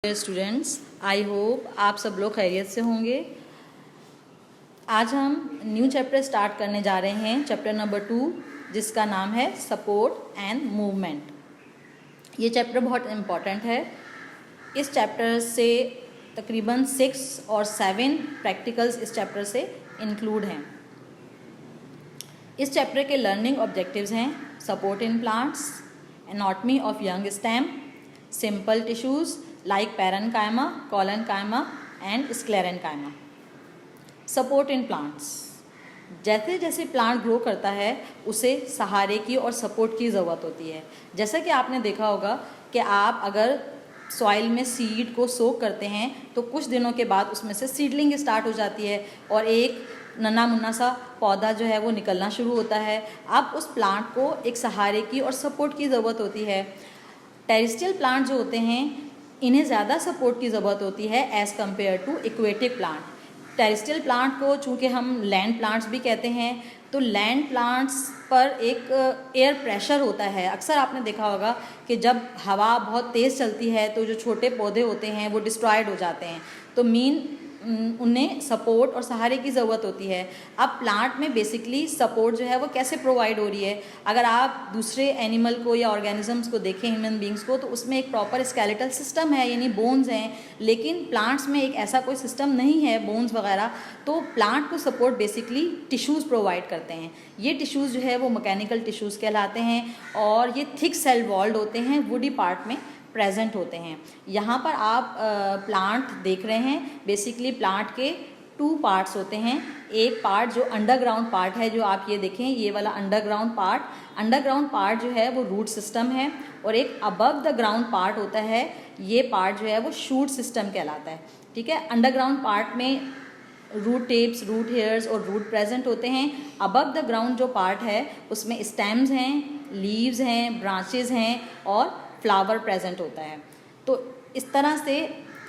Students, I hope आप सब लोग खैरियत से होंगे। आज हम न्यू चैप्टर स्टार्ट करने जा रहे हैं, चैप्टर नंबर 2, जिसका नाम है सपोर्ट एंड मूवमेंट। ये चैप्टर बहुत इम्पॉर्टेंट है। इस चैप्टर से तकरीबन 6 और 7 प्रैक्टिकल्स इस चैप्टर से इंक्लूड हैं। इस चैप्टर के लर्निंग ऑब्जेक्टिव्स हैं support in plants, anatomy of young stem, simple tissues like parenchyma, collenchyma and sclerenchyma। Support in plants, जैसे जैसे प्लांट ग्रो करता है उसे सहारे की और सपोर्ट की ज़रूरत होती है। जैसा कि आपने देखा होगा कि आप अगर सॉइल में सीड को सोक करते हैं तो कुछ दिनों के बाद उसमें से सीडलिंग स्टार्ट हो जाती है और एक नन्हा मुन्ना सा पौधा जो है वो निकलना शुरू होता है। अब उस प्लांट को एक सहारे की और सपोर्ट की ज़रूरत होती है। टेरेस्ट्रियल प्लांट जो होते हैं इन्हें ज़्यादा सपोर्ट की ज़रूरत होती है as compared to aquatic plant. Terrestrial plant को चूँकि हम लैंड प्लांट्स भी कहते हैं, तो लैंड प्लांट्स पर एक एयर प्रेशर होता है। अक्सर आपने देखा होगा कि जब हवा बहुत तेज़ चलती है तो जो छोटे पौधे होते हैं वो डिस्ट्रॉयड हो जाते हैं, तो उन्हें सपोर्ट और सहारे की ज़रूरत होती है। अब प्लांट में बेसिकली सपोर्ट जो है वो कैसे प्रोवाइड हो रही है, अगर आप दूसरे एनिमल को या ऑर्गेनिजम्स को देखें, ह्यूमन बींग्स को, तो उसमें एक प्रॉपर स्केलेटल सिस्टम है, यानी बोन्स हैं। लेकिन प्लांट्स में एक ऐसा कोई सिस्टम नहीं है, बोन्स वगैरह। तो प्लांट को सपोर्ट बेसिकली टिश्यूज़ प्रोवाइड करते हैं। ये टिश्यूज़ जो है वो मैकेनिकल टिश्यूज़ कहलाते हैं और ये थिक सेल वॉल्ड होते हैं, वुडी पार्ट में प्रेजेंट होते हैं। यहाँ पर आप प्लांट देख रहे हैं। बेसिकली प्लांट के 2 पार्ट्स होते हैं। एक पार्ट जो अंडरग्राउंड पार्ट है, जो आप ये देखें, ये वाला अंडरग्राउंड पार्ट जो है वो रूट सिस्टम है, और एक अबव द ग्राउंड पार्ट होता है, ये पार्ट जो है वो शूट सिस्टम कहलाता है। ठीक है, अंडरग्राउंड पार्ट में रूट टिप्स, रूट हेयर्स और रूट प्रेजेंट होते हैं। अबव द ग्राउंड जो पार्ट है उसमें स्टेम्स हैं, लीव्स हैं, ब्रांचेस हैं और फ्लावर प्रेजेंट होता है। तो इस तरह से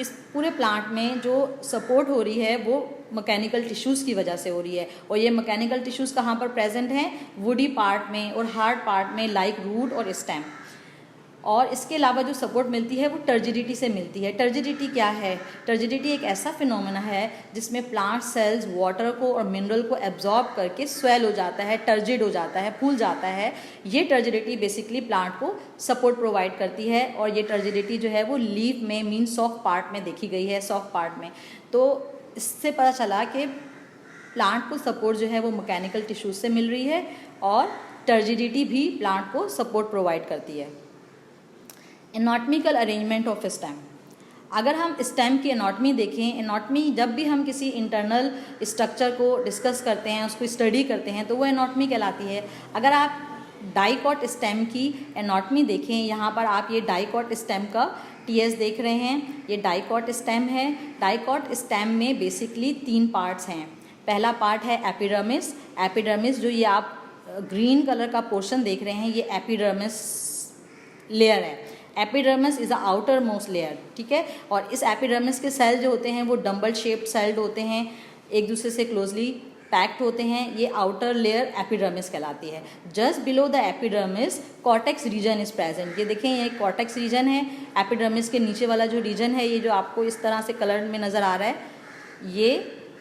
इस पूरे प्लांट में जो सपोर्ट हो रही है वो मैकेनिकल टिश्यूज़ की वजह से हो रही है। और ये मैकेनिकल टिश्यूज़ कहाँ पर प्रेजेंट हैं? वुडी पार्ट में और हार्ड पार्ट में, लाइक रूट और स्टेम। और इसके अलावा जो सपोर्ट मिलती है वो टर्जिडिटी से मिलती है। टर्जिडिटी क्या है? टर्जिडिटी एक ऐसा फिनोमेना है जिसमें प्लांट सेल्स वाटर को और मिनरल को एब्जॉर्ब करके स्वेल हो जाता है, टर्जिड हो जाता है, फूल जाता है। ये टर्जिडिटी बेसिकली प्लांट को सपोर्ट प्रोवाइड करती है, और ये टर्जिडिटी जो है वो लीफ में, मीन सॉफ्ट पार्ट में देखी गई है, सॉफ्ट पार्ट में। तो इससे पता चला कि प्लांट को सपोर्ट जो है वो मैकेनिकल टिश्यूज से मिल रही है, और टर्जिडिटी भी प्लांट को सपोर्ट प्रोवाइड करती है। एनाटॉमिकल अरेंजमेंट ऑफ स्टेम, अगर हम स्टेम की एनाटॉमी देखें, एनाटॉमी जब भी हम किसी इंटरनल स्ट्रक्चर को डिस्कस करते हैं, उसको स्टडी करते हैं, तो वो एनाटॉमी कहलाती है। अगर आप डाइकॉट स्टेम की एनाटॉमी देखें, यहाँ पर आप ये डाइकॉट स्टेम का टीएस देख रहे हैं, ये डाइकॉट स्टेम है। डाइकॉट स्टेम में बेसिकली 3 पार्ट्स हैं। पहला पार्ट है एपिडर्मिस। एपिडर्मिस जो ये आप ग्रीन कलर का पोर्शन देख रहे हैं, ये एपिडर्मिस लेयर है। Epidermis is a outer most layer. ठीक है, और इस एपिडर्मिस के सेल जो होते हैं वो डंबल शेप्ड सेल्ड होते हैं, एक दूसरे से क्लोजली पैक्ड होते हैं। ये आउटर लेयर एपिडर्मिस कहलाती है। Just below the epidermis cortex region is present. ये देखें, ये कॉर्टेक्स रीजन है। एपिडर्मिस के नीचे वाला जो रीजन है, ये जो आपको इस तरह से कलर में नज़र आ रहा है, ये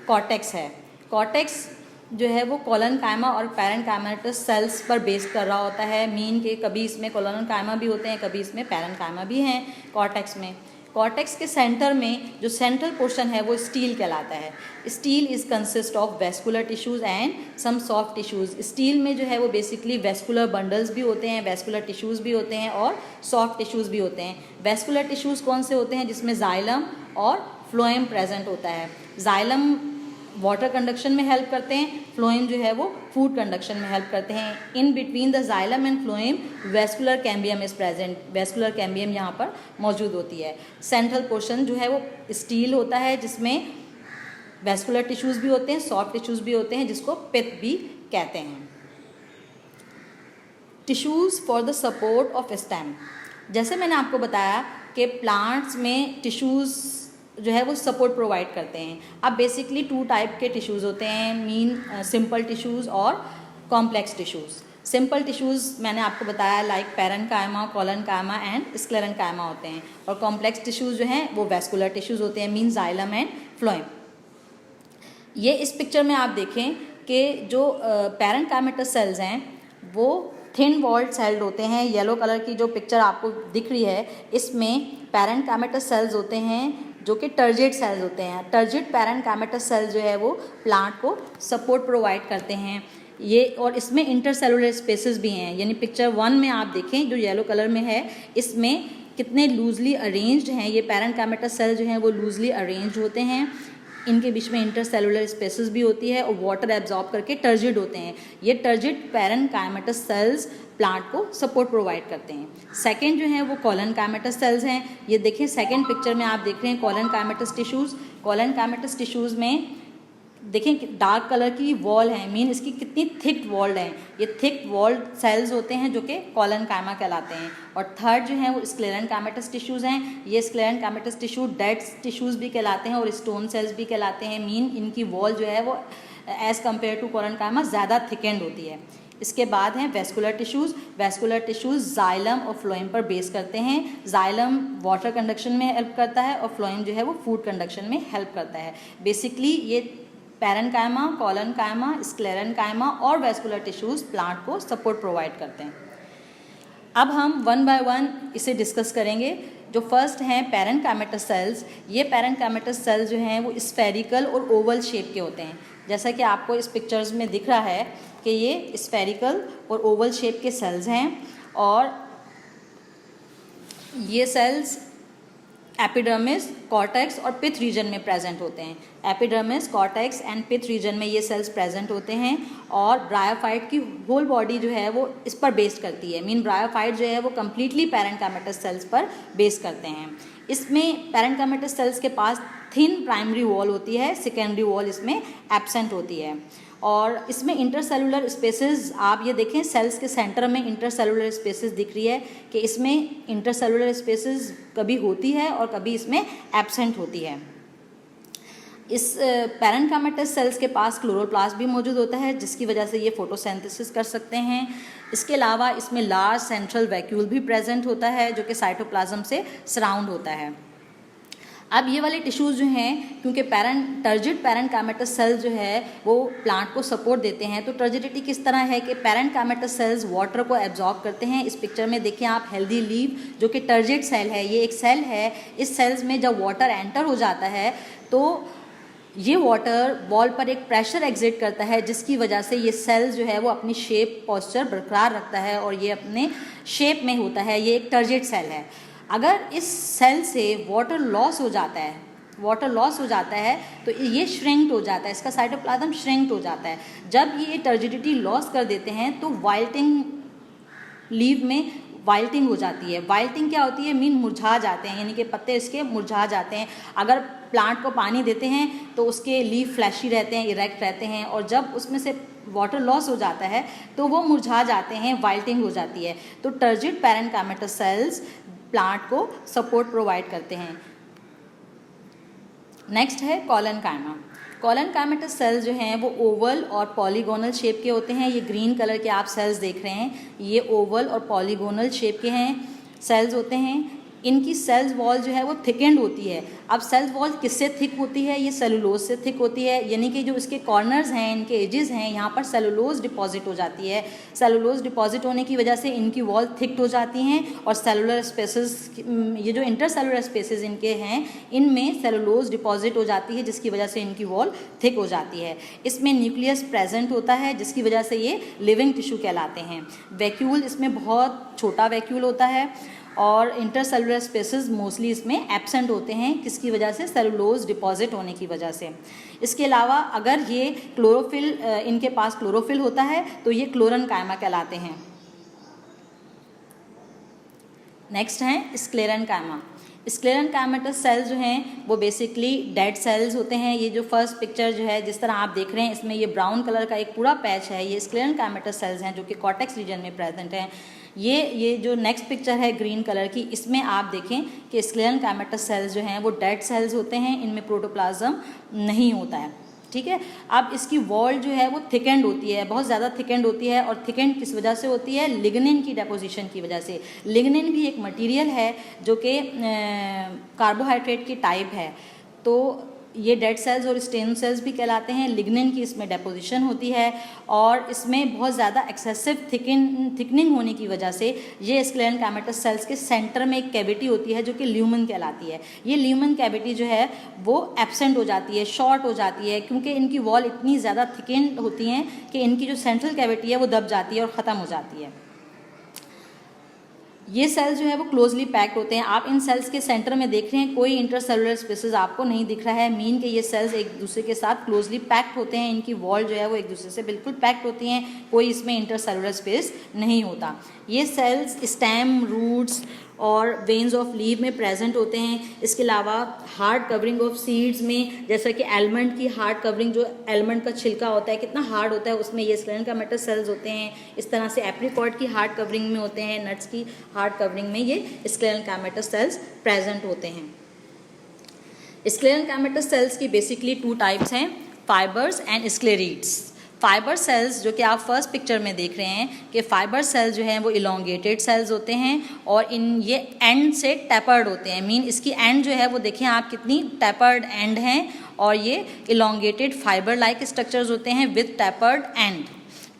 कॉर्टेक्स है। कॉर्टेक्स जो है वो कोलेनकाइमा और पैरेनकाइमेटस सेल्स पर बेस कर रहा होता है। मीन के कभी इसमें कोलेनकाइमा भी होते हैं, कभी इसमें पैरेनकाइमा भी हैं कॉर्टेक्स में। कॉर्टेक्स के सेंटर में जो सेंट्रल पोर्शन है वो स्टील कहलाता है। Stele is consist of vascular tissues and some soft tissues. Stele में जो है वो बेसिकली वेस्कुलर बंडल्स भी होते हैं, वेस्कुलर टिश्यूज़ भी होते हैं और सॉफ्ट टिश्यूज़ भी होते हैं। वेस्कुलर टिश्यूज़ कौन से होते हैं? जिसमें जाइलम और फ्लोएम प्रेजेंट होता है। जाइलम वाटर कंडक्शन में हेल्प करते हैं, फ्लोएम जो है वो फूड कंडक्शन में हेल्प करते हैं। In between the xylem and phloem vascular cambium is present. Vascular cambium यहाँ पर मौजूद होती है। सेंट्रल पोर्शन जो है वो स्टील होता है, जिसमें वेस्कुलर टिश्यूज़ भी होते हैं, सॉफ्ट टिश्यूज़ भी होते हैं, जिसको पित्त भी कहते हैं। Tissues for the support of stem, जैसे मैंने आपको बताया कि प्लांट्स में टिश्यूज़ जो है वो सपोर्ट प्रोवाइड करते हैं। अब बेसिकली 2 टाइप के टिश्यूज़ होते हैं, मीन सिंपल टिश्यूज़ और कॉम्प्लेक्स टिश्यूज़। सिंपल टिश्यूज़ मैंने आपको बताया like parenchyma, collenchyma and sclerenchyma होते हैं, और कॉम्प्लेक्स टिश्यूज़ जो हैं वो वैस्कुलर टिश्यूज़ होते हैं, मीन जाइलम एंड फ्लोएम। ये इस पिक्चर में आप देखें कि जो पैरेन्काइमेटस सेल्स हैं वो थिन वॉल्ड सेल्ड होते हैं। येलो कलर की जो पिक्चर आपको दिख रही है इसमें पैरेन्काइमेटस सेल्स होते हैं जो कि टर्जिड सेल्स होते हैं। टर्जिड पैरेन्काइमेटस सेल्स जो है वो प्लांट को सपोर्ट प्रोवाइड करते हैं ये, और इसमें इंटरसेलुलर स्पेसेस भी हैं, यानी पिक्चर 1 में आप देखें जो येलो कलर में है इसमें कितने लूजली अरेंज्ड हैं। ये पैरेन्काइमेटस सेल जो हैं वो लूजली अरेंज्ड होते हैं, इनके बीच में इंटरसेलुलर स्पेसेस भी होती है और वाटर एब्जॉर्ब करके टर्जिड होते हैं। ये टर्जिड पैरेन्काइमेटस सेल्स प्लांट को सपोर्ट प्रोवाइड करते हैं। सेकंड जो है वो कोलेनकाइमेटस सेल्स हैं। ये देखें सेकंड पिक्चर में आप देख रहे हैं कोलेनकाइमेटस टिश्यूज़। कोलेनकाइमेटस टिश्यूज़ में देखें डार्क कलर की वॉल है, मीन इसकी कितनी थिक वॉल्ड है। ये थिक वॉल्ड सेल्स होते हैं जो कि कोलेनकाइमा कहलाते हैं। और थर्ड जो है वो स्क्लेरेन्काइमेटस टिश्यूज़ हैं। ये स्क्लेरेन्काइमेटस टिश्यू डेड टिश्यूज़ भी कहलाते हैं और स्टोन सेल्स भी कहलाते हैं, मीन इनकी वॉल जो है वो एज़ कम्पेयर टू कोलेनकाइमा ज़्यादा थिकेंड होती है। इसके बाद हैं vascular tissues. Vascular tissues xylem और फ्लोएम पर बेस करते हैं। जाइलम वाटर कंडक्शन में हेल्प करता है और फ्लोएम जो है वो फूड कंडक्शन में हेल्प करता है। बेसिकली ये पैरेन्काइमा, कोलेनकाइमा, स्क्लेरेन्काइमा और वेस्कुलर टिश्यूज़ प्लांट को सपोर्ट प्रोवाइड करते हैं। अब हम 1 बाय 1 इसे डिस्कस करेंगे। जो फर्स्ट हैं पैरेन्काइमेटस सेल्स। ये पैरेन्काइमेटस सेल्स जो हैं वो स्फेरिकल और ओवल शेप के होते हैं, जैसा कि आपको इस पिक्चर्स में दिख रहा है कि ये स्फेरिकल और ओवल शेप के सेल्स हैं। और ये सेल्स एपिडर्मिस, कॉर्टेक्स और पिथ रीजन में प्रेजेंट होते हैं। Epidermis, cortex and pith region में ये सेल्स प्रेजेंट होते हैं। और ब्रायोफाइट की होल बॉडी जो है वो इस पर बेस्ड करती है, मीन ब्रायोफाइट जो है वो कम्प्लीटली पैरेन्काइमेटस सेल्स पर बेस करते हैं। इसमें पैरेन्काइमेटस सेल्स के पास थिन प्राइमरी वॉल होती है, सेकेंडरी वॉल इसमें एब्सेंट होती है। और इसमें इंटरसेलुलर स्पेसेस आप ये देखें, सेल्स के सेंटर में इंटरसेलुलर स्पेसेस दिख रही है कि इसमें इंटरसेलुलर स्पेसेस कभी होती है और कभी इसमें एब्सेंट होती है। इस पैरेन्काइमेटस सेल्स के पास क्लोरोप्लास्ट भी मौजूद होता है जिसकी वजह से ये फोटोसिंथेसिस कर सकते हैं। इसके अलावा इसमें लार्ज सेंट्रल वैक्यूल भी प्रेजेंट होता है जो कि साइटोप्लाज्म से सराउंड होता है। अब ये वाले टिश्यूज़ जो हैं, क्योंकि टर्जिड पैरेन्काइमेटस सेल्स जो है वो प्लांट को सपोर्ट देते हैं, तो टर्जिडिटी किस तरह है कि पैरेन्काइमेटस सेल्स वाटर को एब्जॉर्ब करते हैं। इस पिक्चर में देखिए आप हेल्दी लीव जो कि टर्जिड सेल है, ये एक सेल है। इस सेल्स में जब वाटर एंटर हो जाता है तो ये वाटर वॉल पर एक प्रेशर एग्जिट करता है जिसकी वजह से ये सेल जो है वो अपनी शेप पोस्चर बरकरार रखता है और ये अपने शेप में होता है। ये एक टर्जिड सेल है। अगर इस सेल से वाटर लॉस हो जाता है तो ये श्रिंक्ड हो जाता है, इसका साइटोप्लाज्म श्रिंक्ड हो जाता है। जब ये टर्जिडिटी लॉस कर देते हैं तो वाइल्टिंग लीव में वाइल्टिंग हो जाती है। वाइल्टिंग क्या होती है, मीन मुरझा जाते हैं, यानी कि पत्ते इसके मुरझा जाते हैं। अगर प्लांट को पानी देते हैं तो उसके लीफ फ्लैशी रहते हैं, इरेक्ट रहते हैं, और जब उसमें से वाटर लॉस हो जाता है तो वो मुरझा जाते हैं, वाइल्टिंग हो जाती है। तो टर्जिड पैरेन्काइमेटस सेल्स प्लांट को सपोर्ट प्रोवाइड करते हैं। नेक्स्ट है कोलेनकाइमा। कोलेनकाइमेटस सेल्स जो हैं वो ओवल और पॉलीगोनल शेप के होते हैं। ये ग्रीन कलर के आप सेल्स देख रहे हैं, ये ओवल और पॉलीगोनल शेप के हैं सेल्स होते हैं। इनकी सेल्स वॉल जो है वो थिकेंड होती है। अब सेल्स वॉल किससे थिक होती है, ये सेलुलोज से थिक होती है, यानी कि जो इसके कॉर्नर्स हैं, इनके एजेस हैं, यहाँ पर सेलुलोज डिपॉजिट हो जाती है। सेलुलोज डिपॉजिट होने की वजह से इनकी वॉल थिक्ड हो जाती हैं और सेलुलर स्पेसेस, ये जो इंटरसेलुलर स्पेसेस इनके हैं, इनमें सेलुलोज डिपॉजिट हो जाती है जिसकी वजह से इनकी वॉल थिक हो जाती है। इसमें न्यूक्लियस प्रेजेंट होता है जिसकी वजह से ये लिविंग टिश्यू कहलाते हैं। वैक्यूल इसमें बहुत छोटा वैक्यूल होता है और इंटरसेलुलर स्पेसेस मोस्टली इसमें एब्सेंट होते हैं, किसकी वजह से, सेलुलोज डिपॉजिट होने की वजह से। इसके अलावा अगर ये क्लोरोफिल, इनके पास क्लोरोफिल होता है तो ये क्लोरेन्काइमा कहलाते हैं। नेक्स्ट हैं स्क्लेरेन्काइमा। स्क्लेरेन्काइमेटस सेल्स जो हैं वो बेसिकली डेड सेल्स होते हैं। ये जो फर्स्ट पिक्चर जो है जिस तरह आप देख रहे हैं, इसमें ये ब्राउन कलर का एक पूरा पैच है, ये स्क्लेरेन्काइमेटस सेल्स हैं जो कि कॉर्टेक्स रीजन में प्रेजेंट हैं। ये जो नेक्स्ट पिक्चर है ग्रीन कलर की, इसमें आप देखें कि स्क्लेरेन्काइमेटस सेल्स जो हैं वो डेड सेल्स होते हैं, इनमें प्रोटोप्लाज्म नहीं होता है। ठीक है। अब इसकी वॉल जो है वो थिकेंड होती है, बहुत ज़्यादा थिकेंड होती है, और थिकेंड किस वजह से होती है? लिग्निन की डेपोजिशन की वजह से। लिग्निन भी एक मटेरियल है जो कि कार्बोहाइड्रेट की टाइप है, तो ये डेड सेल्स और स्टेम सेल्स भी कहलाते हैं। लिग्निन की इसमें डेपोजिशन होती है, और इसमें बहुत ज़्यादा एक्सेसिव थिकनिंग होने की वजह से ये स्क्लेरेनकाइमेटस सेल्स के सेंटर में एक कैविटी होती है जो कि ल्यूमन कहलाती है। ये ल्यूमन कैविटी जो है वो एब्सेंट हो जाती है, शॉर्ट हो जाती है, क्योंकि इनकी वॉल इतनी ज़्यादा थिकेंड होती हैं कि इनकी जो सेंट्रल कैविटी है वो दब जाती है और ख़त्म हो जाती है। ये सेल्स जो है वो क्लोजली पैक्ड होते हैं। आप इन सेल्स के सेंटर में देख रहे हैं कोई इंटरसेलुलर स्पेसेस आपको नहीं दिख रहा है, मीन कि ये सेल्स एक दूसरे के साथ क्लोजली पैक्ड होते हैं। इनकी वॉल जो है वो एक दूसरे से बिल्कुल पैक्ड होती हैं, कोई इसमें इंटरसेलुलर स्पेस नहीं होता। ये सेल्स स्टेम, रूट्स और वेन्स ऑफ लीव में प्रेजेंट होते हैं। इसके अलावा हार्ड कवरिंग ऑफ सीड्स में, जैसा कि एलमंड की हार्ड कवरिंग, जो एलमंड का छिलका होता है कितना हार्ड होता है, उसमें ये स्क्लेरेनकाइमेटस सेल्स होते हैं। इस तरह से एप्रिकॉट की हार्ड कवरिंग में होते हैं, नट्स की हार्ड कवरिंग में ये स्क्लेरेनकाइमेटस सेल्स प्रेजेंट होते हैं। स्क्लेरेनकाइमेटस सेल्स की बेसिकली 2 टाइप्स हैं, फाइबर्स एंड स्क्लेरीड्स। फाइबर सेल्स जो कि आप फर्स्ट पिक्चर में देख रहे हैं कि फाइबर सेल्स जो हैं वो इलोंगेटेड सेल्स होते हैं, और ये एंड से टैपर्ड होते हैं, मीन इसकी एंड जो है वो देखें आप कितनी टैपर्ड एंड हैं, और ये इलोंगेटेड फाइबर लाइक स्ट्रक्चर्स होते हैं with tapered and,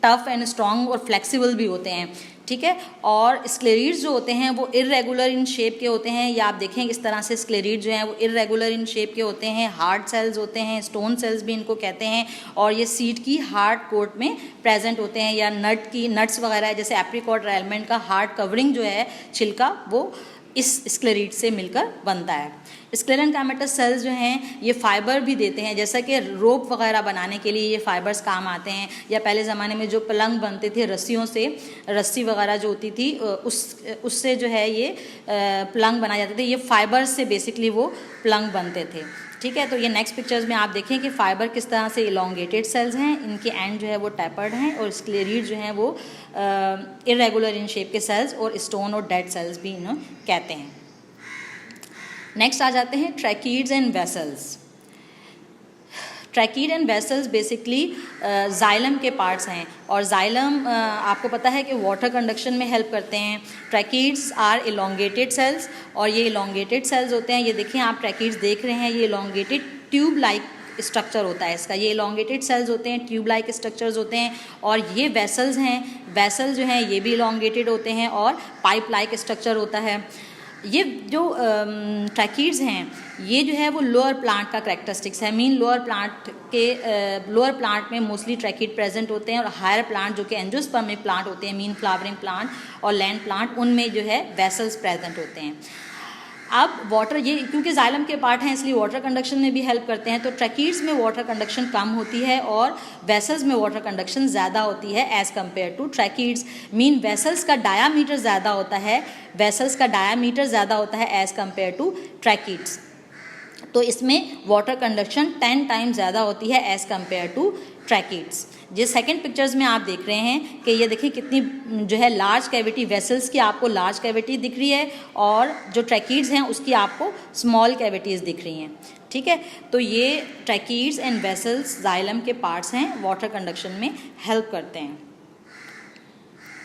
tough and strong और फ्लेक्सिबल भी होते हैं, ठीक है। और स्क्लेरीड्स जो होते हैं वो इरेगुलर इन शेप के होते हैं, या आप देखें इस तरह से स्क्लेरीड जो हैं वो इरेगुलर इन शेप के होते हैं। हार्ड सेल्स होते हैं, स्टोन सेल्स भी इनको कहते हैं, और ये सीड की हार्ड कोट में प्रेजेंट होते हैं, या नट्स वगैरह जैसे एप्रिकॉट, एलमंड का हार्ड कवरिंग जो है छिलका वो इस स्क्लेरीड से मिलकर बनता है। स्क्लेरेनकाइमेटस सेल्स जो हैं ये फाइबर भी देते हैं, जैसा कि रोप वगैरह बनाने के लिए ये फाइबर्स काम आते हैं, या पहले ज़माने में जो पलंग बनते थे रस्सियों से, रस्सी वगैरह जो होती थी उससे जो है ये पलंग बनाए जाते थे, ये फाइबर्स से बेसिकली वो पलंग बनते थे, ठीक है। तो ये नेक्स्ट पिक्चर्स में आप देखें कि फाइबर किस तरह से इलोंगेटेड सेल्स हैं, इनके एंड जो है वो टैपर्ड हैं, और स्क्लेरीड जो हैं वो इरेगुलर इन शेप के सेल्स और स्टोन और डेड सेल्स भी इन्हें कहते हैं। नेक्स्ट आ जाते हैं tracheids and vessels. Tracheid and vessels basically xylem के पार्ट्स हैं, और जाइलम आपको पता है कि वाटर कंडक्शन में हेल्प करते हैं। ट्रैकीड्स आर इलोंगेटेड सेल्स, और ये इलोंगेटेड सेल्स होते हैं, ये देखें आप ट्रैकीड्स देख रहे हैं, ये इलोंगेटेड ट्यूब लाइक स्ट्रक्चर होता है इसका, ये इलोंगेटेड सेल्स होते हैं, ट्यूब लाइक स्ट्रक्चर्स होते हैं। और ये वेसल्स हैं, वेसल जो हैं ये भी इलोंगेटेड होते हैं, और पाइप लाइक स्ट्रक्चर होता है। ये जो ट्रैकीड्स हैं ये जो है वो लोअर प्लांट का करेक्टरिस्टिक्स है, मीन लोअर प्लांट में मोस्टली ट्रैकीड प्रेजेंट होते हैं, और हायर प्लांट जो कि एंजियोस्पर्मिक प्लांट होते हैं, मीन फ्लावरिंग प्लांट और लैंड प्लांट, उनमें जो है वेसल्स प्रेजेंट होते हैं। अब वाटर, ये क्योंकि जाइलम के पार्ट हैं इसलिए वाटर कंडक्शन में भी हेल्प करते हैं, तो ट्रैकीड्स में वाटर कंडक्शन कम होती है और वेसल्स में वाटर कंडक्शन ज़्यादा होती है as compared to tracheids, mean vessels का डायामीटर ज़्यादा होता है, वेसल्स का डायामीटर ज़्यादा होता है एज़ कम्पेयर टू ट्रैकीड्स। तो इसमें वाटर कंडक्शन 10 टाइम्स ज़्यादा होती है एज़ कम्पेयर टू ट्रैकीड्स। ये सेकंड पिक्चर्स में आप देख रहे हैं कि ये देखिए कितनी जो है लार्ज कैविटी, वेसल्स की आपको लार्ज कैविटी दिख रही है, और जो ट्रैकीड्स हैं उसकी आपको स्मॉल कैविटीज़ दिख रही हैं, ठीक है। तो ये ट्रैकीड्स एंड वेसल्स जाइलम के पार्ट्स हैं, वाटर कंडक्शन में हेल्प करते हैं।